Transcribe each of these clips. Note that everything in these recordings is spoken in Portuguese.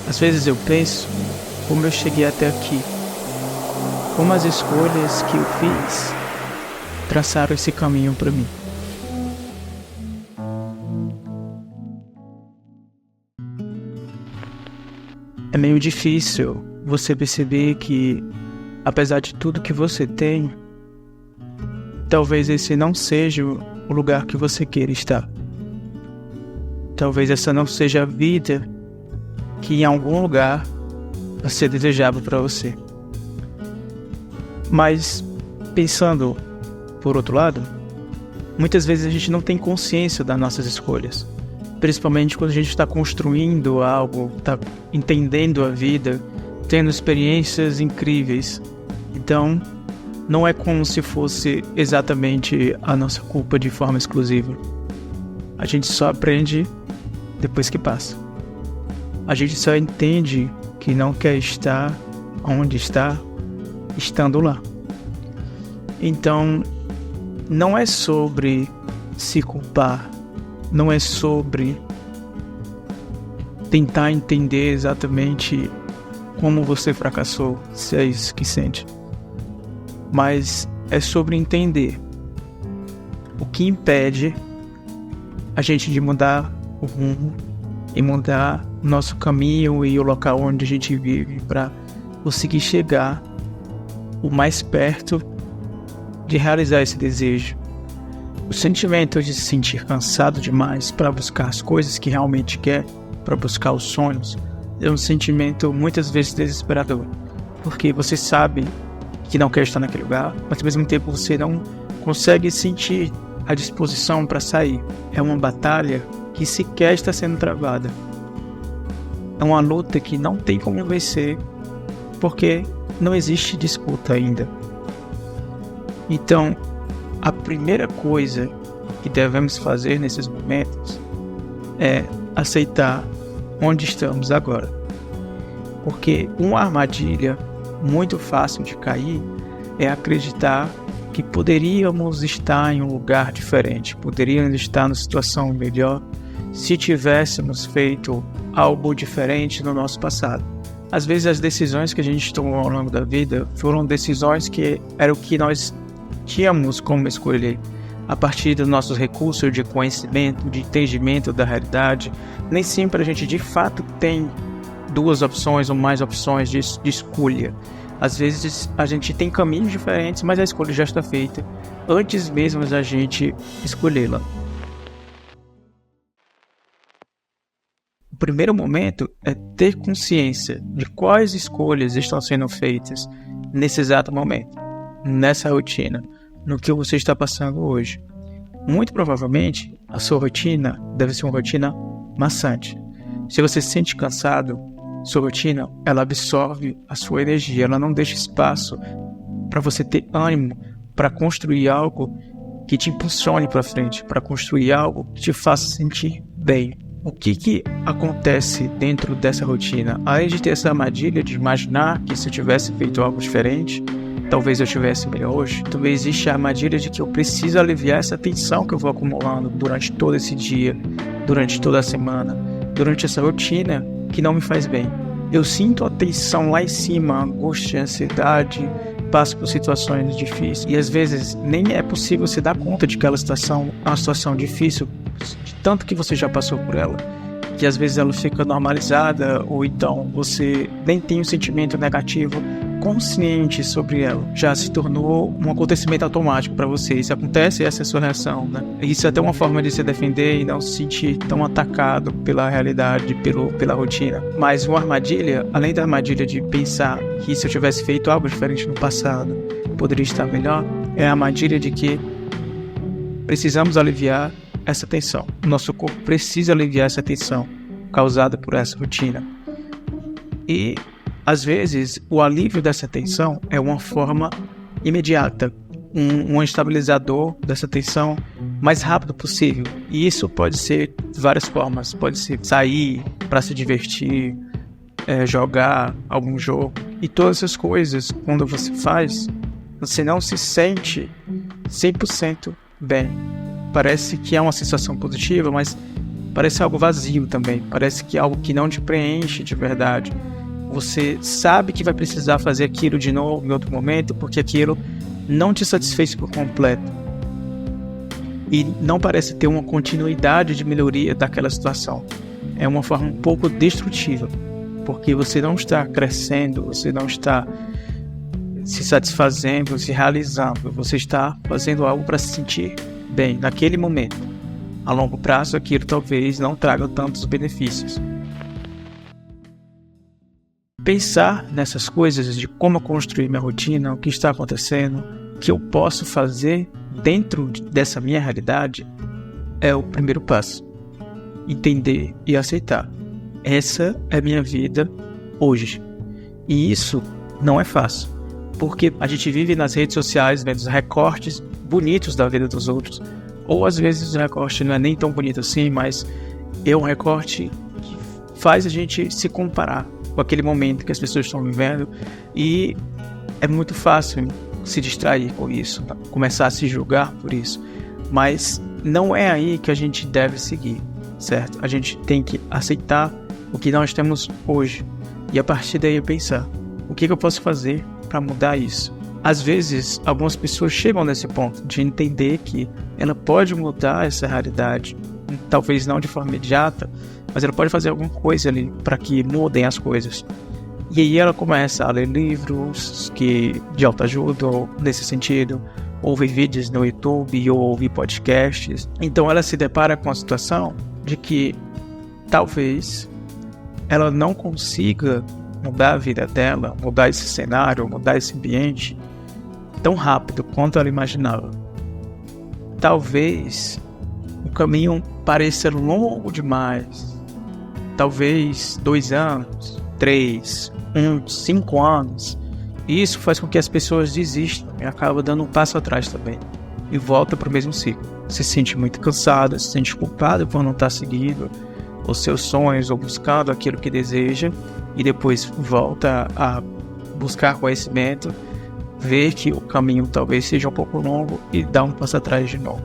Às vezes eu penso como eu cheguei até aqui, como as escolhas que eu fiz traçaram esse caminho para mim. É meio difícil você perceber que, apesar de tudo que você tem, talvez esse não seja o lugar que você queira estar. Talvez essa não seja a vida que em algum lugar você desejava para você. Mas, pensando por outro lado, muitas vezes a gente não tem consciência das nossas escolhas. Principalmente quando a gente está construindo algo, está entendendo a vida, tendo experiências incríveis. Então, não é como se fosse exatamente a nossa culpa de forma exclusiva. A gente só aprende depois que passa. A gente só entende que não quer estar onde está, estando lá. Então, não é sobre se culpar, não é sobre tentar entender exatamente como você fracassou, se é isso que sente. Mas é sobre entender o que impede a gente de mudar o rumo e mudar nosso caminho e o local onde a gente vive para conseguir chegar o mais perto de realizar esse desejo. O sentimento de se sentir cansado demais para buscar as coisas que realmente quer, para buscar os sonhos, é um sentimento muitas vezes desesperador, porque você sabe que não quer estar naquele lugar, mas ao mesmo tempo você não consegue sentir a disposição para sair. É uma batalha que sequer está sendo travada. É uma luta que não tem como vencer, porque não existe disputa ainda. Então, a primeira coisa que devemos fazer nesses momentos é aceitar onde estamos agora. Porque uma armadilha muito fácil de cair é acreditar que poderíamos estar em um lugar diferente, poderíamos estar numa situação melhor se tivéssemos feito algo diferente no nosso passado. Às vezes as decisões que a gente tomou ao longo da vida foram decisões que eram o que nós tínhamos como escolher a partir dos nossos recursos de conhecimento, de entendimento da realidade. Nem sempre a gente de fato tem duas opções ou mais opções de escolha. Às vezes a gente tem caminhos diferentes, mas a escolha já está feita antes mesmo da gente escolhê-la. O primeiro momento é ter consciência de quais escolhas estão sendo feitas nesse exato momento, nessa rotina, no que você está passando hoje. Muito provavelmente, a sua rotina deve ser uma rotina maçante. Se você se sente cansado, sua rotina, ela absorve a sua energia, ela não deixa espaço para você ter ânimo para construir algo que te impulsione para frente, para construir algo que te faça sentir bem. O que acontece dentro dessa rotina? Além de ter essa armadilha de imaginar que se eu tivesse feito algo diferente, talvez eu estivesse melhor hoje, também existe a armadilha de que eu preciso aliviar essa tensão que eu vou acumulando durante todo esse dia, durante toda a semana, durante essa rotina que não me faz bem. Eu sinto a tensão lá em cima, a angústia, a ansiedade, passo por situações difíceis e às vezes nem é possível você dar conta de que aquela situação é uma situação difícil, de tanto que você já passou por ela, que às vezes ela fica normalizada ou então você nem tem um sentimento negativo consciente sobre ela, já se tornou um acontecimento automático para você. Isso acontece e essa é a sua reação, né? Isso é até uma forma de se defender e não se sentir tão atacado pela realidade, pela rotina. Mas uma armadilha, além da armadilha de pensar que se eu tivesse feito algo diferente no passado, poderia estar melhor, é a armadilha de que precisamos aliviar essa tensão. O nosso corpo precisa aliviar essa tensão causada por essa rotina. E às vezes, o alívio dessa tensão é uma forma imediata, um estabilizador dessa tensão mais rápido possível. E isso pode ser de várias formas. Pode ser sair para se divertir, jogar algum jogo. E todas essas coisas, quando você faz, você não se sente 100% bem. Parece que é uma sensação positiva, mas parece algo vazio também, parece que é algo que não te preenche de verdade. Você sabe que vai precisar fazer aquilo de novo em outro momento, porque aquilo não te satisfez por completo. E não parece ter uma continuidade de melhoria daquela situação. É uma forma um pouco destrutiva, porque você não está crescendo, você não está se satisfazendo, se realizando. Você está fazendo algo para se sentir bem naquele momento. A longo prazo, aquilo talvez não traga tantos benefícios. Pensar nessas coisas de como construir minha rotina, o que está acontecendo, o que eu posso fazer dentro dessa minha realidade é o primeiro passo. Entender e aceitar. Essa é a minha vida hoje. E isso não é fácil, porque a gente vive nas redes sociais vendo os recortes bonitos da vida dos outros, ou às vezes o recorte não é nem tão bonito assim, mas é um recorte que faz a gente se comparar com aquele momento que as pessoas estão vivendo, e é muito fácil se distrair com isso, começar a se julgar por isso, mas não é aí que a gente deve seguir, certo? A gente tem que aceitar o que nós temos hoje e a partir daí pensar, o que eu posso fazer para mudar isso? Às vezes, algumas pessoas chegam nesse ponto de entender que ela pode mudar essa realidade, talvez não de forma imediata, mas ela pode fazer alguma coisa ali para que mudem as coisas. E aí ela começa a ler livros de autoajuda, ou nesse sentido, ouvir vídeos no YouTube ou ouvir podcasts. Então ela se depara com a situação de que talvez ela não consiga mudar a vida dela, mudar esse cenário, mudar esse ambiente tão rápido quanto ela imaginava. Talvez o caminho pareça longo demais. Talvez 2 anos, 3, 5 anos. E isso faz com que as pessoas desistam e acabam dando um passo atrás também. E volta para o mesmo ciclo. Se sente muito cansado, se sente culpado por não estar seguindo os seus sonhos ou buscando aquilo que deseja. E depois volta a buscar conhecimento, ver que o caminho talvez seja um pouco longo e dá um passo atrás de novo.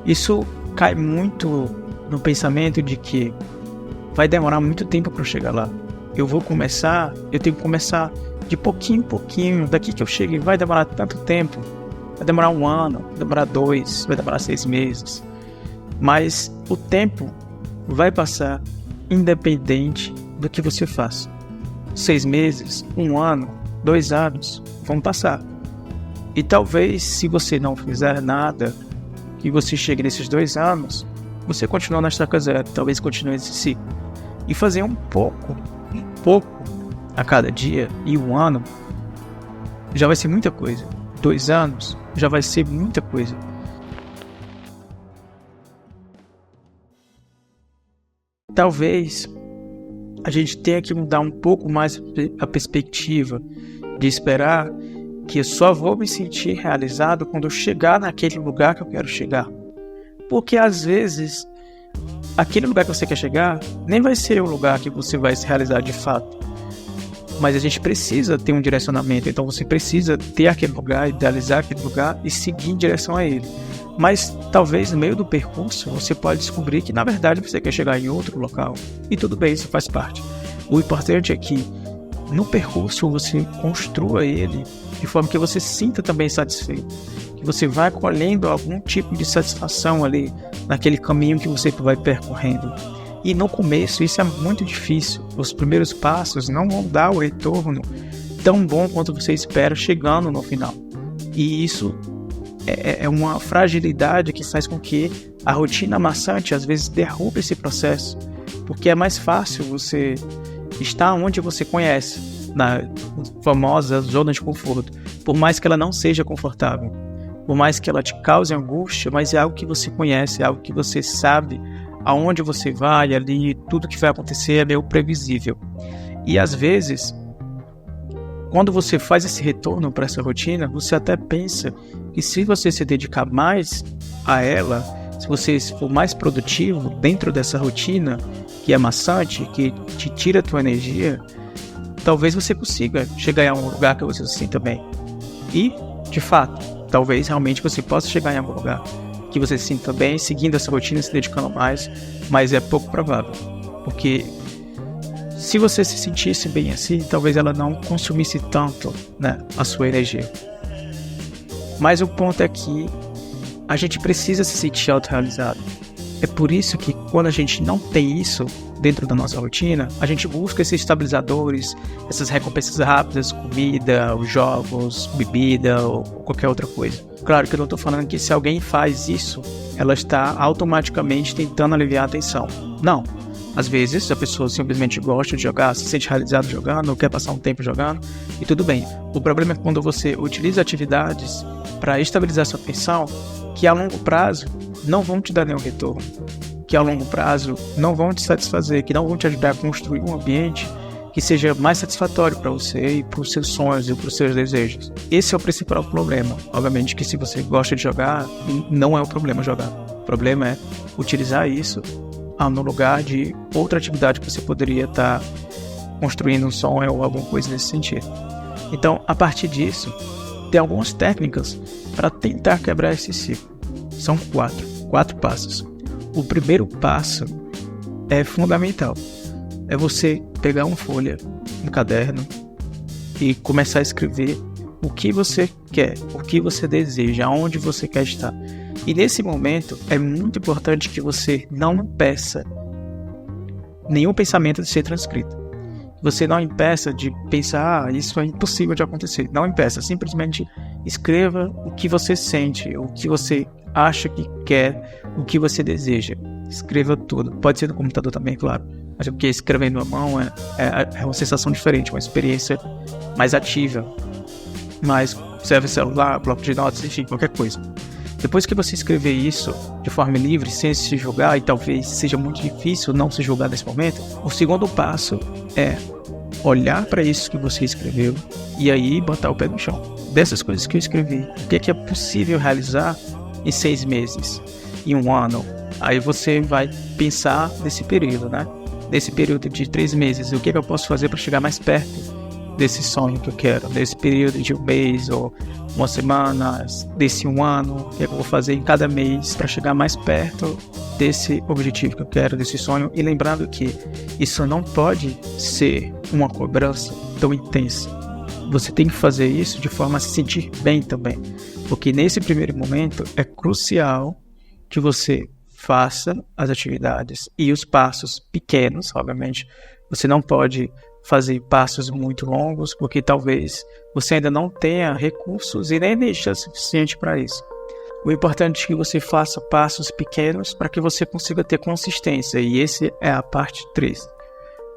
Isso cai muito no pensamento de que vai demorar muito tempo para eu chegar lá. Eu tenho que começar de pouquinho em pouquinho, daqui que eu chegue vai demorar tanto tempo. Vai demorar 1 ano, vai demorar 2, vai demorar 6 meses. Mas o tempo vai passar independente do que você faça. 6 meses, 1 ano, 2 anos vão passar. E talvez, se você não fizer nada, que você chegue nesses 2 anos, você continua na estaca zero, talvez continue esse ciclo. E fazer um pouco a cada dia, e 1 ano já vai ser muita coisa. 2 anos já vai ser muita coisa. Talvez a gente tenha que mudar um pouco mais a perspectiva de esperar que eu só vou me sentir realizado quando eu chegar naquele lugar que eu quero chegar. Porque às vezes aquele lugar que você quer chegar nem vai ser o lugar que você vai se realizar de fato. Mas a gente precisa ter um direcionamento, então você precisa ter aquele lugar, idealizar aquele lugar e seguir em direção a ele. Mas talvez no meio do percurso você pode descobrir que na verdade você quer chegar em outro local. E tudo bem, isso faz parte. O importante é que no percurso você construa ele de forma que você se sinta também satisfeito. Que você vai colhendo algum tipo de satisfação ali naquele caminho que você vai percorrendo. E no começo isso é muito difícil. Os primeiros passos não vão dar o retorno tão bom quanto você espera chegando no final. E isso é uma fragilidade que faz com que a rotina maçante às vezes derrube esse processo. Porque é mais fácil você estar onde você conhece, na famosa zona de conforto. Por mais que ela não seja confortável, por mais que ela te cause angústia, mas é algo que você conhece, é algo que você sabe aonde você vai ali, tudo que vai acontecer é meio previsível. E às vezes, quando você faz esse retorno para essa rotina, você até pensa que se você se dedicar mais a ela, se você for mais produtivo dentro dessa rotina que é maçante, que te tira a tua energia, talvez você consiga chegar em algum lugar que você se sinta bem. E, de fato, talvez realmente você possa chegar em algum lugar. que você se sinta bem seguindo essa rotina, se dedicando mais, mas é pouco provável, porque se você se sentisse bem assim, talvez ela não consumisse tanto, né, a sua energia. Mas o ponto é que a gente precisa se sentir autorrealizado. É por isso que quando a gente não tem isso dentro da nossa rotina, a gente busca esses estabilizadores, essas recompensas rápidas, comida, os jogos, bebida ou qualquer outra coisa. Claro que eu não estou falando que se alguém faz isso, ela está automaticamente tentando aliviar a tensão. Não. Às vezes a pessoa simplesmente gosta de jogar, se sente realizado jogando, ou quer passar um tempo jogando, e tudo bem. O problema é quando você utiliza atividades para estabilizar sua tensão, que a longo prazo não vão te dar nenhum retorno, que a longo prazo não vão te satisfazer, que não vão te ajudar a construir um ambiente que seja mais satisfatório para você e para os seus sonhos e para os seus desejos. Esse é o principal problema. Obviamente que se você gosta de jogar, não é o problema jogar. O problema é utilizar isso no lugar de outra atividade que você poderia estar construindo um sonho ou alguma coisa nesse sentido. Então, a partir disso, tem algumas técnicas para tentar quebrar esse ciclo. São quatro passos. O primeiro passo é fundamental. É você pegar uma folha, um caderno e começar a escrever o que você quer, o que você deseja, aonde você quer estar. E nesse momento é muito importante que você não impeça nenhum pensamento de ser transcrito. Você não impeça de pensar, isso é impossível de acontecer. Não impeça, simplesmente escreva o que você sente, o que você acha que quer, o que você deseja. Escreva tudo. Pode ser no computador também, claro. Mas porque escrevendo à mão é uma sensação diferente, uma experiência mais ativa. Mas serve celular, bloco de notas, enfim, qualquer coisa. Depois que você escrever isso de forma livre, sem se julgar, e talvez seja muito difícil não se julgar nesse momento, o segundo passo é olhar para isso que você escreveu e aí botar o pé no chão. Dessas coisas que eu escrevi, o que é possível realizar em 6 meses, em 1 ano? Aí você vai pensar nesse período, né? Nesse período de 3 meses, o que eu posso fazer para chegar mais perto desse sonho que eu quero, desse período de 1 mês ou 1 semana, desse 1 ano, o que eu vou fazer em cada mês para chegar mais perto desse objetivo que eu quero, desse sonho. E lembrando que isso não pode ser uma cobrança tão intensa. Você tem que fazer isso de forma a se sentir bem também, porque nesse primeiro momento é crucial que você faça as atividades e os passos pequenos, obviamente. Você não pode fazer passos muito longos, porque talvez você ainda não tenha recursos e nem energia suficiente para isso. O importante é que você faça passos pequenos para que você consiga ter consistência, e esse é a parte 3.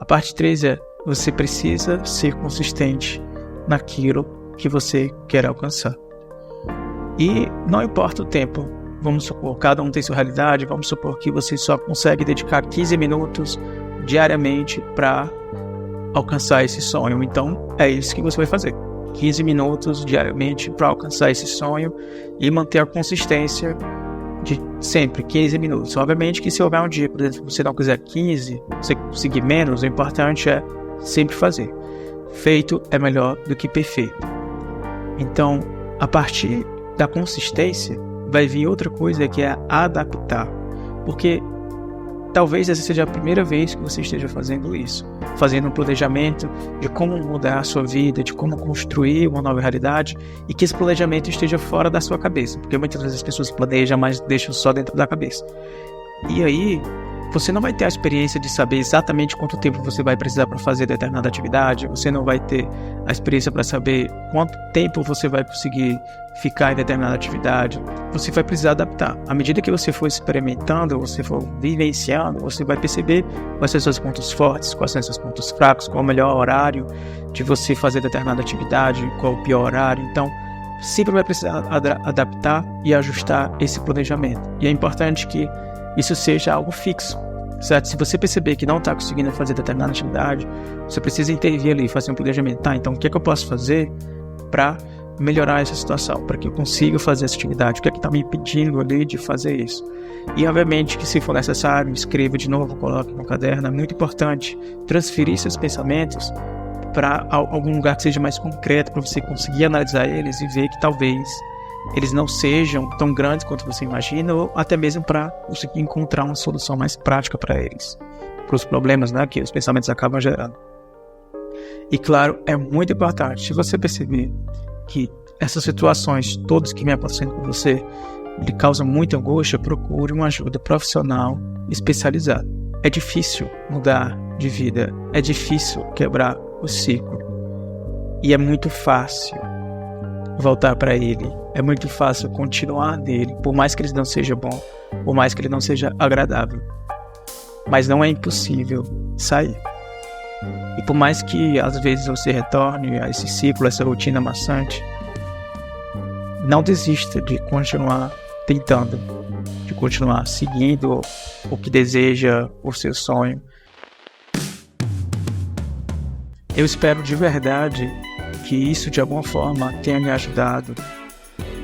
A parte 3 é: você precisa ser consistente naquilo que você quer alcançar. E não importa o tempo, vamos supor, cada um tem sua realidade, vamos supor que você só consegue dedicar 15 minutos diariamente para alcançar esse sonho. Então é isso que você vai fazer: 15 minutos diariamente para alcançar esse sonho e manter a consistência de sempre 15 minutos. Obviamente que se houver um dia, por exemplo, você não quiser 15, você conseguir menos, o importante é sempre fazer. Feito é melhor do que perfeito. Então, a partir da consistência vai vir outra coisa, que é adaptar, porque talvez essa seja a primeira vez que você esteja fazendo isso, fazendo um planejamento de como mudar a sua vida, de como construir uma nova realidade, e que esse planejamento esteja fora da sua cabeça, porque muitas vezes as pessoas planejam, mas deixam só dentro da cabeça. E aí você não vai ter a experiência de saber exatamente quanto tempo você vai precisar para fazer determinada atividade, você não vai ter a experiência para saber quanto tempo você vai conseguir ficar em determinada atividade. Você vai precisar adaptar. À medida que você for experimentando, você for vivenciando, você vai perceber quais são seus pontos fortes, quais são seus pontos fracos, qual é o melhor horário de você fazer determinada atividade, qual é o pior horário. Então, sempre vai precisar adaptar e ajustar esse planejamento. E é importante que isso seja algo fixo, certo? Se você perceber que não está conseguindo fazer determinada atividade, você precisa intervir ali, fazer um planejamento. Tá, então o que é que eu posso fazer para melhorar essa situação, para que eu consiga fazer essa atividade? O que é que está me impedindo ali de fazer isso? E obviamente que, se for necessário, escreva de novo, coloque no caderno. É muito importante transferir seus pensamentos para algum lugar que seja mais concreto, para você conseguir analisar eles e ver que talvez eles não sejam tão grandes quanto você imagina, ou até mesmo para conseguir encontrar uma solução mais prática para eles, para os problemas, né, que os pensamentos acabam gerando. E claro, é muito importante, se você perceber que essas situações, todas que vem acontecendo com você, lhe causam muita angústia, procure uma ajuda profissional especializada. É difícil mudar de vida, é difícil quebrar o ciclo. E é muito fácil voltar para ele, é muito fácil continuar nele, por mais que ele não seja bom, por mais que ele não seja agradável. Mas não é impossível sair. E por mais que às vezes você retorne a esse ciclo, essa rotina maçante, não desista de continuar tentando, de continuar seguindo o que deseja, o seu sonho. Eu espero de verdade que isso de alguma forma tenha me ajudado.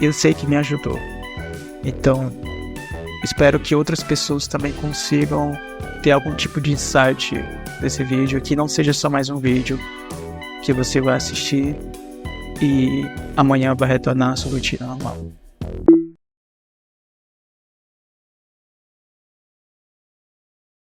Eu sei que me ajudou. Então, espero que outras pessoas também consigam ter algum tipo de insight desse vídeo, que não seja só mais um vídeo que você vai assistir e amanhã vai retornar à sua rotina normal.